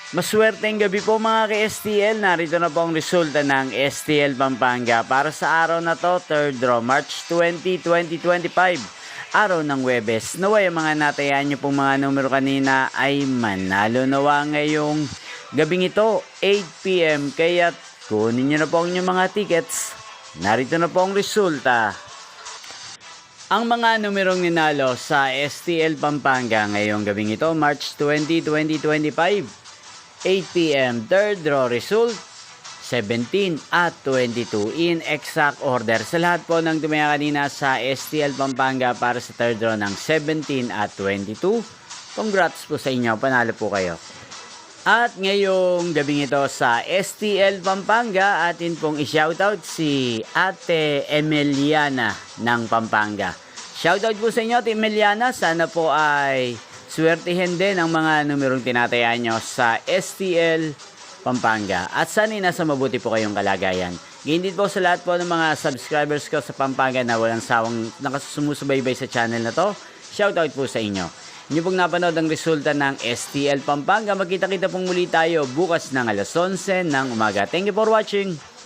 Maswerteng gabi po mga ka-STL. Narito na po ang resulta ng STL Pampanga para sa araw na to, 3rd draw, March 20, 2025. Araw ng Huwebes. Naway ang mga natayan nyo pong mga numero kanina ay manalo nawa ngayong gabing ito, 8 PM. Kaya kunin nyo na po ang inyong mga tickets. Narito na po ang resulta. Ang mga numerong ninalo sa STL Pampanga ngayong gabing ito, March 20, 2025. 8 PM, third draw result, 17 at 22 in exact order. Sa lahat po ng tumaya kanina sa STL Pampanga para sa third draw ng 17 at 22, congrats po sa inyo, panalo po kayo. At ngayong gabing ito sa STL Pampanga, atin pong i-shoutout si Ate Emiliana ng Pampanga. Shoutout po sa inyo, Ate Emiliana. Sana po ay swertihin din ang mga numerong tinatayaan nyo sa STL Pampanga. At sana nasa mabuti po kayong kalagayan. Ganyan din po sa lahat po ng mga subscribers ko sa Pampanga na walang sawang nakasusubaybay sa channel na to. Shoutout po sa inyo. Inyo pong napanood ang resulta ng STL Pampanga. Magkita-kita pong muli tayo bukas ng alas 11 ng umaga. Thank you for watching.